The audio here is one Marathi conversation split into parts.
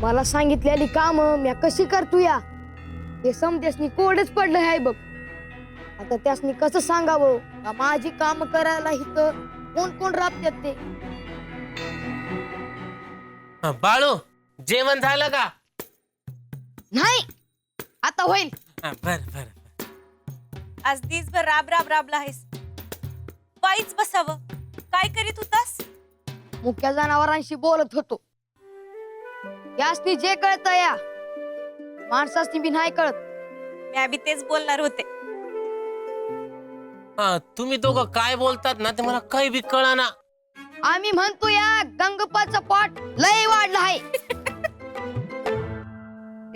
मला सांगितलेली काम मी कशी करतो या हे समदेसनी कोडच पडलं आहे बघ. आता त्यासनी कसं सांगावं का माझी काम करायला इथं कोण कोण राबतात ते. बाळू जेवण झालं का? नाही आता होईल. बर बर. आज दिसभर राब राब राबला आहेस. बाईच बसावं. काय करीत होतास? मुख्य जनावरांशी बोलत होतो. यासनी जे कळत या माणसासनी बी नाही कळत. मी बी तेच बोलणार होते. तुम्ही दोघं काय बोलतात ना ते मला काही बी कळाना. आम्ही म्हणतो या गंगपाचा पॉट लय वाढला आहे.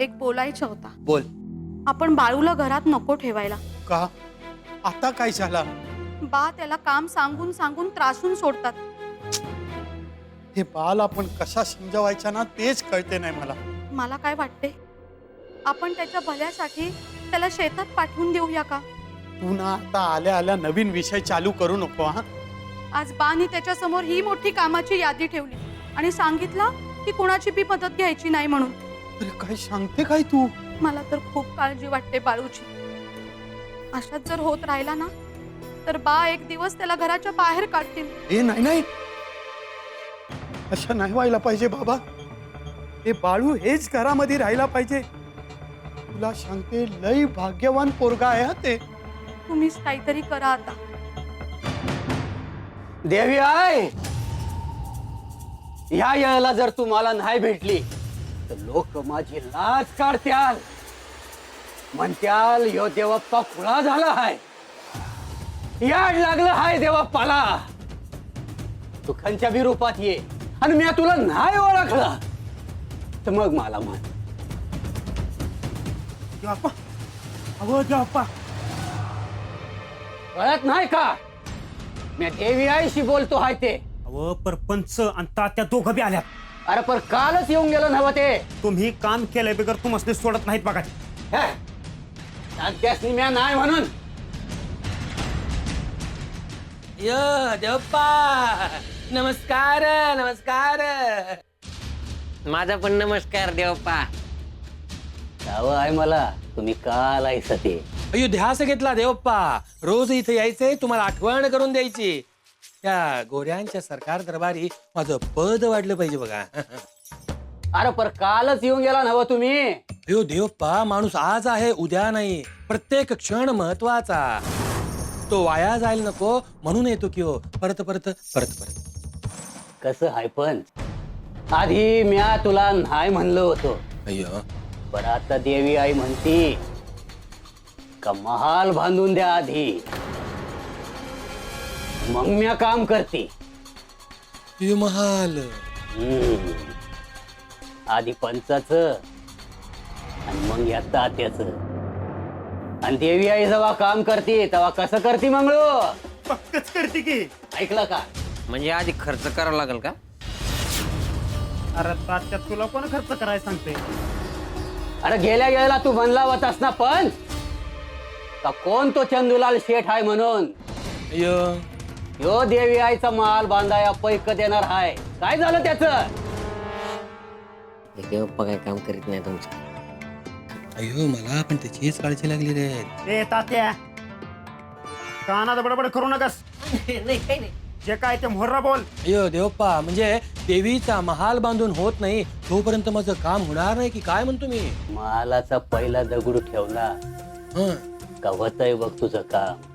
एक बोलायचं होता. बोल. आपण बाळूला घरात नको ठेवायला. का आता काय झाला? बा त्याला काम सांगून सांगून त्रासून सोडतात. हे बाल आपण कसा समजावायचा ना तेच कळते नाही मला. मला काय वाटते आपण त्याच्या भल्यासाठी त्याला शेतात पाठवून देऊया का? तू ना आता आल्या आल्या नवीन विषय चालू करू नको. हा आज बानी त्याच्या समोर ही मोठी कामाची यादी ठेवली आणि सांगितलं की कुणाची बी मदत घ्यायची नाही म्हणून. अरे काय सांगते काय तू? मला तर खूप काळजी वाटते बाळूची. अशात जर होत राहिला ना तर बा एक दिवस त्याला घराच्या बाहेर काढतील. हे नाही नाही असं नाही व्हायला पाहिजे बाबा. हे बाळू हेच घरामध्ये राहायला पाहिजे. तुला सांगते लय भाग्यवान पोरगा आहे हा ते. तुम्हीच काहीतरी करा आता. देवी आहे ह्या याला जर तुम्हाला नाही भेटली तर लोक माझी लाज काढत्याल. म्हणत्याल यो देवप्पा खुळा झाला हाय. याड लागलं हाय देवप्पाला. तू खंच्या बी रूपात ये आणि मी तुला नाही ओळखलं तर मग मला म्हण. देवप्पा अहो देवप्पा कळत नाही का मी देवी आईशी बोलतो हाय ते. अहो परपंच आणि तात्या दोघं बी आल्यात. अरे पर कालच येऊन गेलं नव्ह ते. तुम्ही काम केलंय बिगर तुम्हाला सोडत नाहीत बघा. तात्यासनी म्या नाही म्हणून. य देवप्पा नमस्कार नमस्कार. माझा पण नमस्कार देवप्पा. ठाव आहे मला तुम्ही काल आहे सते. अयो ध्यास घेतला देवप्पा. रोज इथे यायचंय तुम्हाला आठवण करून द्यायची. त्या गोऱ्यांच्या सरकार दरबारी माझं पद वाढलं पाहिजे बघा. अरे पर कालच येऊन गेला नव तुम्ही. अयो देवप्पा माणूस आज आहे उद्या नाही. प्रत्येक क्षण महत्वाचा. तो वाया जायला नको म्हणून येतो की हो परत परत परत परत. कसं आहे पण आधी म्या तुला नाही म्हणलो होतो. अय्यो पण आता देवी आई म्हणती का महाल बांधून द्या आधी मग म्या काम करते. अय्यो महाल. आधी पंचाच आणि मग या तात्याच. आणि देवी आई जेव्हा काम करते तेव्हा कसं करते मंगळू? पक्कच करते की. ऐकलं का? म्हणजे आधी खर्च करावा लागेल का? अरे तात्या तुला कोण खर्च करायला सांगते? अरे गेल्या गेला तू म्हणला होतास ना पण का कोण तो चंदूलाल शेठ आहे म्हणून. अय्यो यो देवी आईचा माल बांधाया पैक देणार हाय. काय झालं त्याच? देवप्पा काय काम करीत नाही तुमचं. अय्यो मला पण त्याचीच काळजी लागली रे. ए तात्या कानात बडबड करू नकस. नाही काही नाही. जे काय ते मोहर्रा बोल. अय्यो देवप्पा म्हणजे देवीचा महाल बांधून होत नाही तोपर्यंत माझं काम होणार नाही की काय म्हणतो मी. मालाचा पहिला दगड ठेवला हं. का होतंय बघ तुझं काम.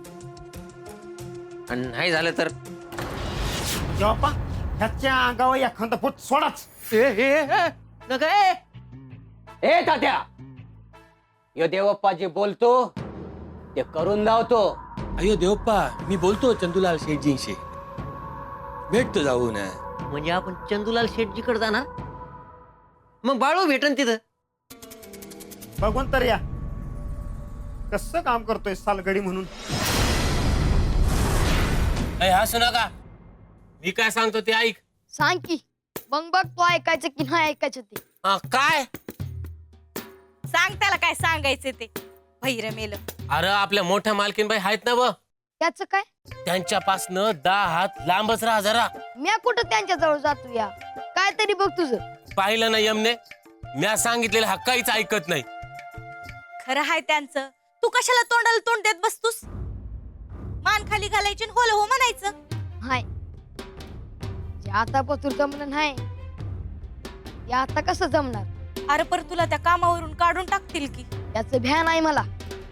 आणि नाही झालं तर बाप्पा ह्याच्या अंगावर एखादा फूट सोडाच. ए तात्या यो देवप्पा जे बोलतो ते करून धावतो. अय्यो देवप्पा मी बोलतो चंदूलाल शेठजींशी. भेटतो जाऊ ना. म्हणजे आपण चंदूलाल शेठजीकडे जाणार. मग बाळू भेटन तिथं. बघून तर या कसं काम करतोय सालगडी म्हणून. हसू नका. मी काय सांगतो ते ऐक. सांग की मग बघ तू ऐकायचं की नाही ऐकायचं ते. काय सांग त्याला काय सांगायचे ते. भैर मेलं. अरे आपल्या मोठ्या मालकीनबाई आहेत ना ब त्याचं काय? त्यांच्यापासनं 10 हात लांबच राहा जरा. म्या कुठं त्यांच्या जवळ जातो या. काय तरी बघ तुझं. पाहिलं ना यमने म्या सांगितलेलं हा काहीच ऐकत नाही. खरं हाय त्यांचं. तू कशाला तोंडाला तोंड देत बसतूस? मान खाली घालायची आणि हो म्हणायचं. हाय जे आता पतूर जमलं नाही ते आता कसं जमणार? अरे पर तुला त्या कामावरून काढून टाकतील की. याचं भ्या नाही मला.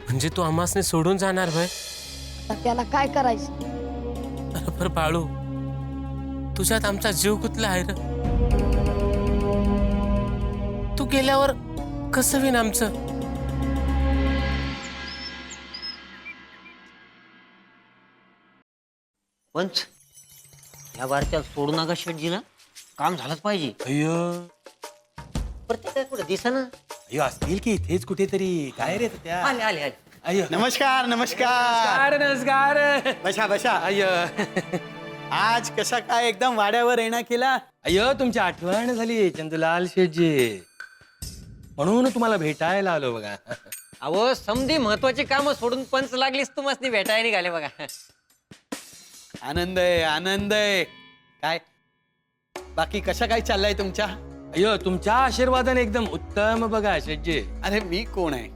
म्हणजे तू आम्हासने सोडून जाणार भाई? आता त्याला काय करायचं? अरे पर बाळू, तुझ्यात आमचा जीव गुतला आहे र. तू गेल्यावर कसं विन आमचं? पंच या बारच्या सोडू नका शेटजीला. काम झालंच पाहिजे. अय्यो प्रत्येक कुठे दिसेना. अय्यो असतील की इथेच कुठेतरी. काय रे त्या? आले आले आले. अय्यो नमस्कार नमस्कार. नमस्कार. बसा बसा. अय्यो आज कसा काय एकदम वाड्यावर येणं केला? अय्यो तुमची आठवण झाली चंदूलाल शेठजी, म्हणून तुम्हाला भेटायला आलो बघा. अहो समधी महत्वाची कामं सोडून पंच लागलीस तू मस्त भेटायला निघाले बघा. आनंद आहे आनंद आहे. काय बाकी कशा काय चाललंय तुमच्या? अय्यो तुमच्या आशीर्वादाने एकदम उत्तम बघा शेठजी. अरे मी कोण आहे?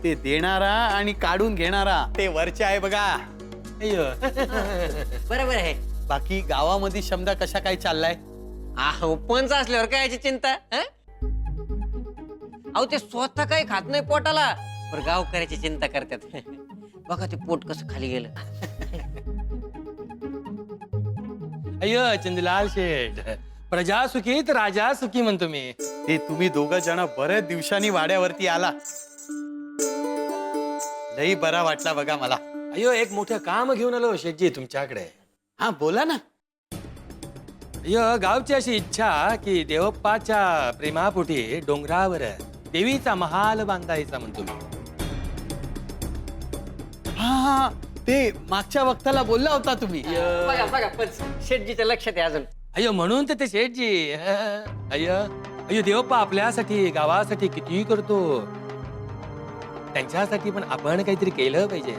ते देणारा आणि काढून घेणारा ते वरचे आहे बघा. अय्यो बरोबर आहे. बाकी गावामध्ये समजा कशा काय चाललाय? अहो पंच असल्यावर काय याची चिंता? हं? अहो ते स्वतः काही खात नाही पोटाला, पण गावकऱ्याची चिंता करतात. बघा ते पोट कसं खाली गेलं. अय्यो चंदूलाल शेठ, प्रजा सुखी तर राजा सुखी म्हणतो मी. ते तुम्ही दोघं जण बऱ्याच दिवसांनी वाड्यावरती आला, लई बरा वाटला बघा मला. अय्यो एक मोठं काम घेऊन आलो शेठजी तुमच्याकडे. हा बोला ना. अय्यो गावची अशी इच्छा की देवप्पाच्या प्रेमापोटी डोंगरावर देवीचा महाल बांधायचा म्हणतो मी. हा हा ते मागच्या वक्ताला बोलला होता तुम्ही. बघा बघा पंच शेटजीच्या लक्षात आहे अजून. अय्यो म्हणून तर ते शेठजी. अय्यो अय्यो देवप्पा आपल्यासाठी गावासाठी किती करतो, त्यांच्यासाठी पण आपण काहीतरी केलं पाहिजे.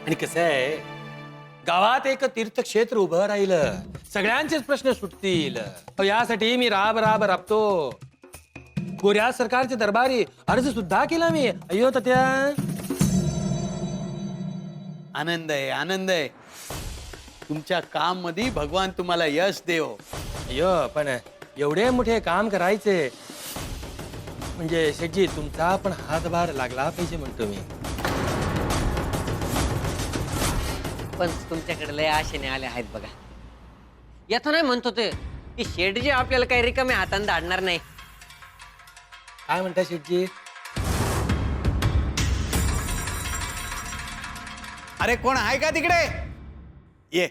आणि कसं आहे, गावात एक तीर्थक्षेत्र उभं राहिलं, सगळ्यांचेच प्रश्न सुटतील. यासाठी मी राब राबतो. गोऱ्या सरकारच्या दरबारी अर्ज सुद्धा केला मी. अय्यो त्या आनंद आहे आनंद आहे. तुमच्या काम मध्ये भगवान तुम्हाला यश देव. अय्यो पण एवढे मोठे काम करायचे म्हणजे शेठजी तुमचा पण हातभार लागला पाहिजे म्हणतो मी. पण तुमच्याकडे लय आशेने आले आहेत बघा. यात नाही म्हणतो ते की शेटजी आपल्याला काही रिकामे हाताने धाडणार नाही. काय म्हणता शेठजी? अरे कोण आहे का तिकडे? ये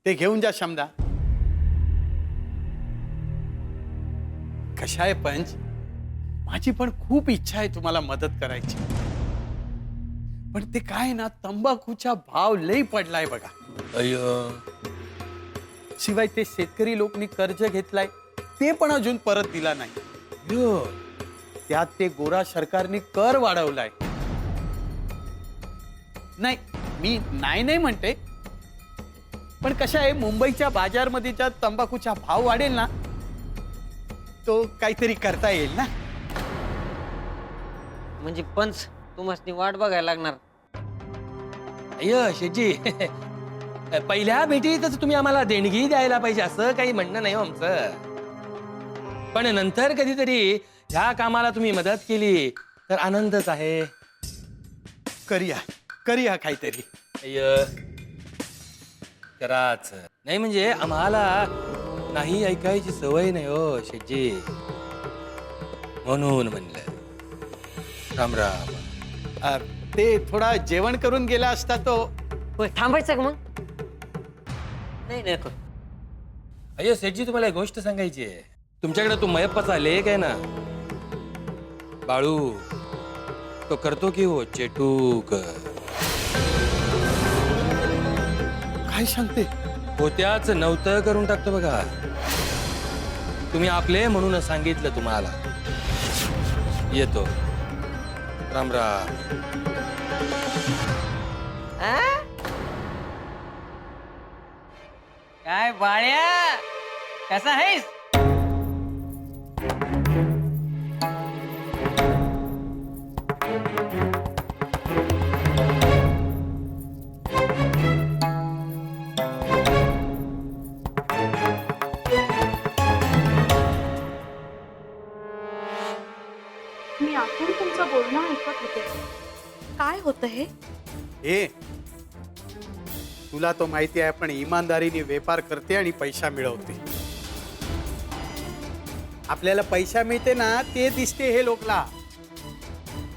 ते घेऊन जा शमदा. कशा आहे पंच, माझी पण खूप इच्छा आहे तुम्हाला मदत करायची, पण ते काय ना तंबाखूचा भाव लई पडलाय बघा. अय्यो शिवाय ते शेतकरी लोकांनी कर्ज घेतलाय ते पण अजून परत दिला नाही. अय्यो त्यात ते गोरा सरकारने कर वाढवलाय. नाही मी नाही म्हणते, पण कशा आहे मुंबईच्या बाजारमध्ये ज्या तंबाखूचा भाव वाढेल ना तो काहीतरी करता येईल ना. म्हणजे पंच तुम्हाला वाट बघायला लागणार. अय्यो शेठजी पहिल्या भेटीतच तुम्ही आम्हाला देणगी द्यायला पाहिजे असं काही म्हणणं नाही हो आमचं. पण नंतर कधीतरी ह्या कामाला तुम्ही मदत केली तर आनंदच आहे. करूया काहीतरी. अय्यो कराच नाही म्हणजे आम्हाला नाही ऐकायची सवय नाही हो शेठजी, म्हणून म्हणलं. राम राम. ते थोडा जेवण करून गेला असता तो. होय थांबायचं का मग? नाही नको. अय्यो शेठजी तुम्हाला एक गोष्ट सांगायची आहे. तुमच्याकडे तो मयप्पाचा लेख आहे ना बाळू, तो करतो की हो चेटूक. काय सांगते? होत्याच नव्हतं करून टाकतो बघा. तुम्ही आपले म्हणून सांगितलं तुम्हाला. येतो. राम राम. काय बाळ्या कसा आहेस? मी आतून तुमचं बोलणं ऐकत होते. काय होतं हे? हे तुला तो माहिती आहे, पण इमानदारीने व्यापार करते आणि पैसा मिळवते. आपल्याला पैसा मिळते ना ते दिसते हे लोकला,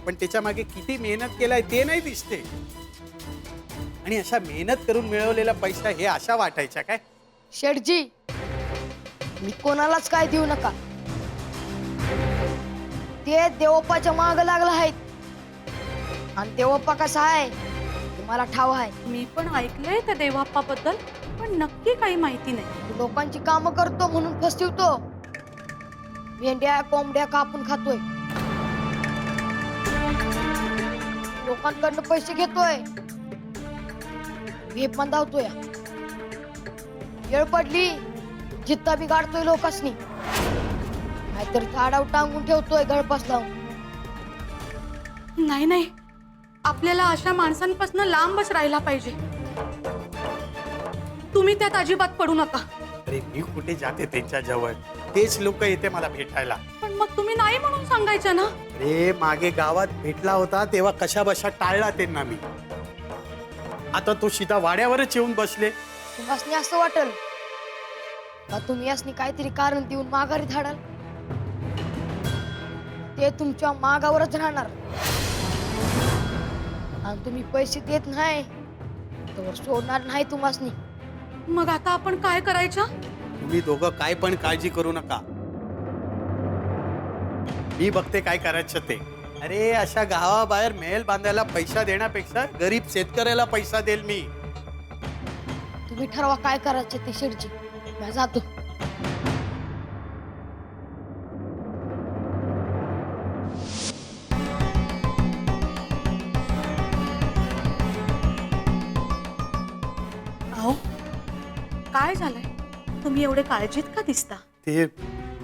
पण त्याच्या मागे किती मेहनत केलाय ते नाही दिसते. आणि अशा मेहनत करून मिळवलेला पैसा हे अशा वाटायचा काय? शेठजी, मी कोणालाच काय देऊ नका. ते देवप्पाच्या माग लागला आहेत, आणि देवप्पा कसा आहे ते मला ठाव आहे. मी पण ऐकलंय त्या देवाप्पा बद्दल, पण नक्की काही माहिती नाही. लोकांची कामं करतो म्हणून फसवतो. मेंढ्या कोंबड्या कापून खातोय, लोकांकडनं पैसे घेतोय, भेप मंदावतोय. वेळ पडली जित्ता बिघाडतोय लोकांनी, नाहीतर झाडावर टांगून ठेवतोय गळपास लावून. नाही नाही, आपल्याला अशा माणसांपासून लांबच राहायला पाहिजे. तुम्ही त्यात अजिबात पडू नका. अरे मी कुठे जाते त्यांच्या जवळ, तेच लोक येते मला भेटायला. पण मग तुम्ही नाही म्हणून सांगायचं ना. अरे मागे गावात भेटला होता तेव्हा कशा बशा टाळला त्यांना मी. आता तो सीधा वाड्यावरच येऊन बसले. तुम्हासनी असं वाटल का तुम्ही असनी काहीतरी कारण देऊन माघारी धाडाल? ते तुमच्या मागावरच राहणार, आणि तुम्ही पैसे देत नाही तर सोडणार नाही तुम्हासनी. मग आता आपण काय करायचं? तुम्ही दोघं काय पण काळजी करू नका, मी बघते काय करायचं ते. अरे अशा गावाबाहेर महल बांधायला पैसा देण्यापेक्षा गरीब शेतकऱ्याला पैसा देईल मी. तुम्ही ठरवा काय करायचं ते शेठजी, मी जातो. अहो, काय झालंय? तुम्ही एवढे काळजीत का दिसता? ते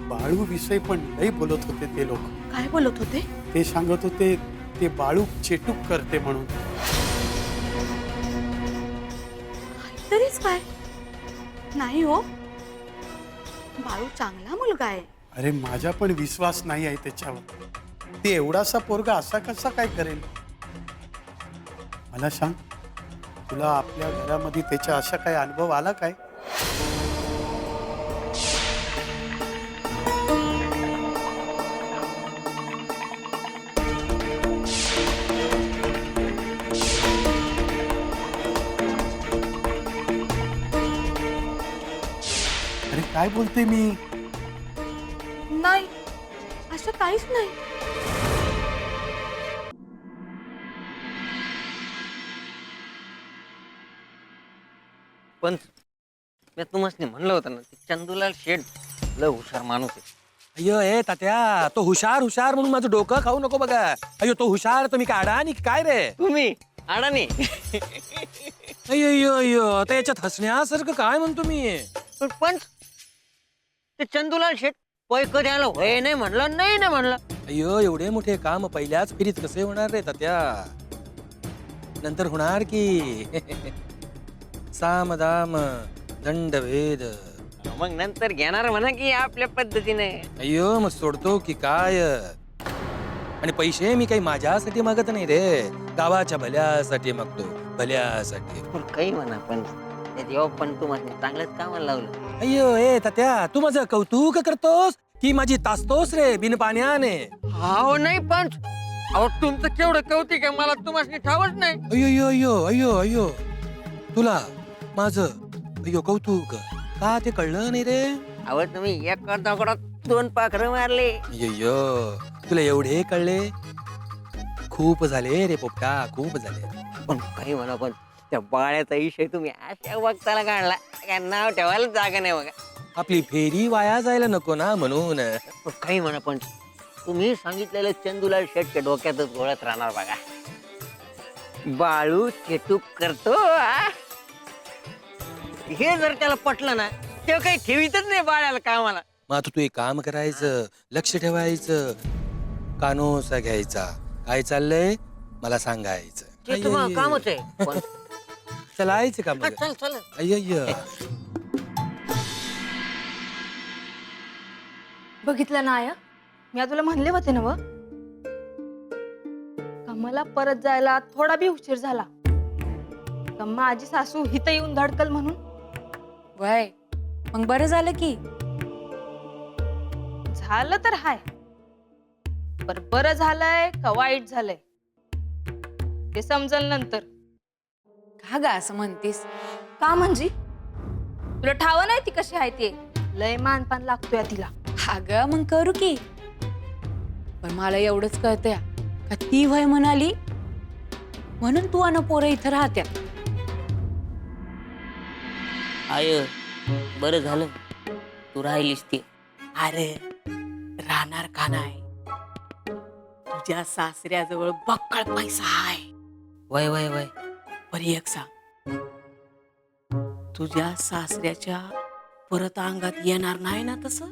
बाळू विषय पण लई बोलत होते ते लोक. काय बोलत होते? ते सांगत होते ते बाळू चेटूक करते म्हणून. तरीच काय? नाही हो, बाळू चांगला मुलगा आहे. अरे माझा पण विश्वास नाही आहे त्याच्यावर. ते एवढासा पोरगा असा कसा काय करेल? मला सांग, तुला आपल्या घरामध्ये त्याचा असा काय अनुभव आला काय? अरे काय बोलते मी? नाही, असं काहीच नाही. पण मी तुम्हाला म्हणलं होतं ना, ते चंदूलाल शेठ लय हुशार माणूस आहे. अय्यो ए तात्या, तो हुशार हुशार म्हणून माझं डोकं खाऊ नको बघा. अय्यो तो हुशार, तुम्ही काढा आणि काय रे? तुम्ही अडाणी. अय्यो अय्यो अय्यो, आता याच्यात हसण्यासारखं काय म्हणतो मी? पण पंच, ते चंदूलाल शेठ पैक द्यायला होय नाही म्हणलं, नाही नाही म्हणलं. अय्यो एवढे मोठे काम पहिल्याच फिरीत कसे होणार रे तात्या? नंतर होणार की. साम दाम दंड भेद. मग नंतर घेणार म्हणा की आपल्या पद्धतीने. अय्यो मग सोडतो की काय? आणि पैसे मी काही माझ्यासाठी मागत नाही रे, गावाच्या भल्यासाठी मागतो, भल्यासाठी. पण काही म्हणा, पण तेव्हा पण तुम्हाला चांगलंच कामाला लावलं. अय्यो ए तात्या, तू माझं कौतुक करतोस की माझी तासतोस रे बिन पाण्याने? हो नाही पंच, अहो तुमचं केवढं कौतिक आहे मला तुम्हाला ठावच नाही. अय्यो अय्यो अय्यो अय्यो अय्यो, तुला माझं अय्यो कौतुक का ते कळलं नाही रे? अहो तुम्ही एका दगडात 2 पाखरं मारले. अय्यो तुला एवढे कळले? खूप झाले रे पोपटा, खूप झाले. पण काही म्हणा, पण त्या बाळ्याचा विषय तुम्ही अशा वक्ताला काढला काय नाव ठेवायला जागा नाही बघा. आपली फेरी वाया जायला नको ना म्हणून. पण काही म्हणा, पण तुम्ही सांगितलेलं चंदूलाल शेठच्या डोक्यातच घोळत राहणार बघा. बाळू चेटूक करतो. हे जर त्याला पटलं ना तेव्हा काही ठेवीतच नाही बाळाला कामाला. मग आता तू एक काम करायचं, लक्ष ठेवायचं, कानोसा घ्यायचा, काय चाललंय मला सांगायचं. ते तुम्हाला कामच आहे पण. चलायचं का मग? चल चल. अय्य बघितलं ना आया, मी तुला म्हणले होते ना व का मला परत जायला थोडा बी उशीर झाला का माझी सासू हिथं येऊन धडकल म्हणून. वय मग बरं झालं की. झालं तर हाय, पर बरं झालंय का वाईट झालंय ते समजल नंतर. का ग असं म्हणतीस? का म्हणजे तुला ठाव नाही ती कशी आहे ते, लय मानपान लागतोय तिला. अगं मग करू की, पण मला एवढंच कळतंय का ती वय म्हणाली म्हणून तू अन पोरं इथं राहत्या. आय बरं झालं तू राहिलीस ती. अरे राहणार का नाही, तुझ्या सासऱ्याजवळ बक्कळ पैसा आहे. वय वय वय. बरी एक सांग, तुझ्या सासऱ्याच्या परत अंगात येणार नाही ना तसं?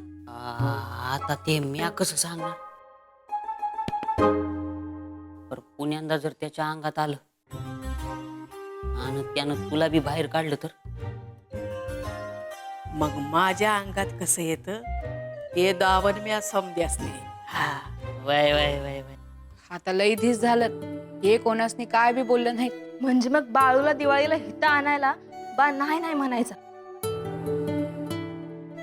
आता ते म्या कसं सांगणार. पर पुण्यांदा जर त्याच्या अंगात आलं आणि त्यानं तुला बी बाहेर काढलं तर? मग माझ्या अंगात कसं येतं ते दावण म्या समध्यास नाही. हा वय वय वय वय. आता लई धीस झालं, हे कोणासनी काय बी बोललं नाही. म्हणजे मग बाळूला दिवाळीला हिथं आणायला बा नाही नाही म्हणायचा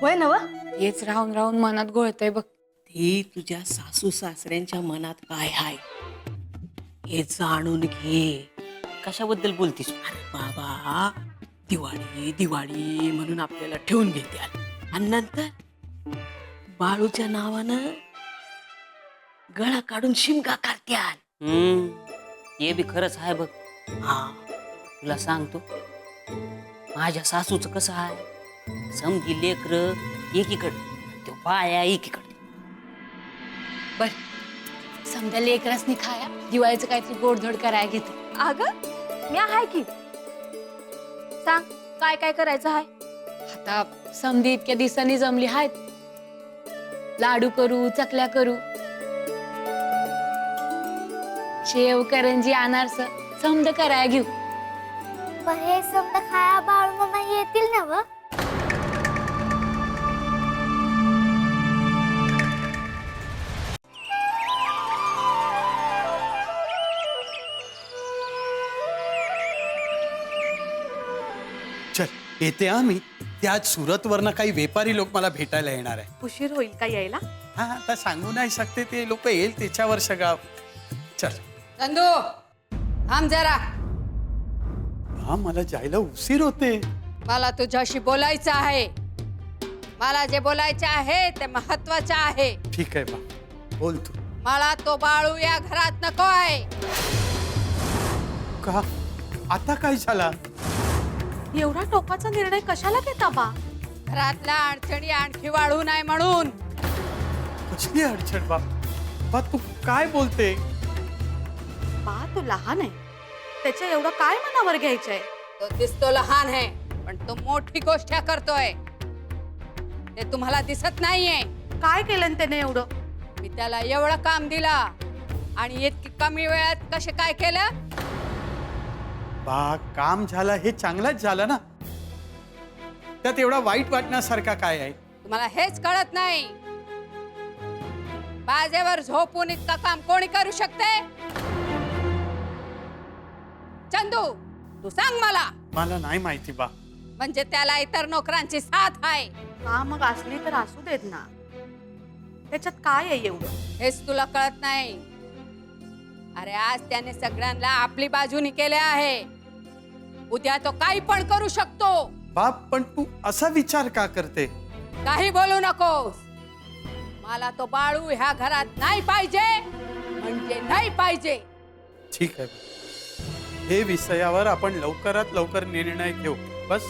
होय ना व? हेच राहून राहून मनात घोळतंय बघ. ते तुझ्या सासू सासऱ्यांच्या मनात काय आहे हे जाणून घे. कशाबद्दल बोलतीस? अरे बाबा, दिवाळी दिवाळी म्हणून आपल्याला ठेवून घेत्याल आणि नंतर बाळूच्या नावानं गळा काढून शिमगा करत्याल. हे बी खरंच आहे बघ. हा तुला सांगतो माझ्या सासूचं कसं आहे, समधी लेकर एकीकडे तो बाया एकीकडे. बर समजा लेकरासनी खाया दिवाळीचं काहीतरी गोडधोड करायला घेते. अगं मी आहे की, सांग काय काय करायचं आहे. आता समधी इतक्या दिवसांनी जमली आहेत, लाडू करू, चकल्या करू, शेव करंजी अनारस समद कराया घेऊ. हे समजा खाया बाळू मामा येतील ना व? चल येते आम्ही. त्यात सुरतवरनं काही व्यापारी लोक मला भेटायला येणार आहे. उशीर होईल का यायला? हा आता सांगू नाही शकते, ते लोक येईल त्याच्यावर सगळं. चल चंदू थांब जरा, हा मला जायला उशीर होते. मला तुझ्याशी बोलायचं आहे. मला जे बोलायचे आहे ते महत्वाचं आहे. ठीक आहे बा, बोल तू. मला तो बाळू या घरात नकोय. का आता काय झाला? एवढा टोकाचा निर्णय कशाला घेता बा? घरातल्या अडचणी आणखी वाढू नये म्हणून. कसली अडचण बा? बा तू काय बोलते? बा तो लहान आहे, त्याच्या एवढं काय मनावर घ्यायचंय? तो दिसतो लहान आहे पण तो मोठी गोष्ट करतोय, ते तुम्हाला दिसत नाहीये. काय केलं त्याने एवढं? मी त्याला एवढं काम दिला आणि इतकी कमी वेळात कसे काय केलं? बा काम झालं हे चांगलंच झालं ना, त्यात एवढा वाईट वाटण्यासारखा काय आहे? तुम्हाला हेच कळत नाही. बाजेवर झोपून इतका काम कोणी करू शकते? चंदू तू सांग मला. मला नाही माहिती बा. म्हणजे त्याला इतर नोकरांची साथ आहे. हा मग असली तर असू देत ना, त्याच्यात काय आहे एवढं? हेच तुला कळत नाही. अरे आज त्याने सगळ्यांना आपली बाजूनी केले आहे, उद्या तो काही पण करू शकतो. बाप पण तू असा विचार का करते? काही बोलू नकोस. मला तो बाळू ह्या घरात नाही पाहिजे म्हणजे नाही पाहिजे. ठीक आहे, हे विषयावर आपण लवकरात लवकर निर्णय घेऊ. बस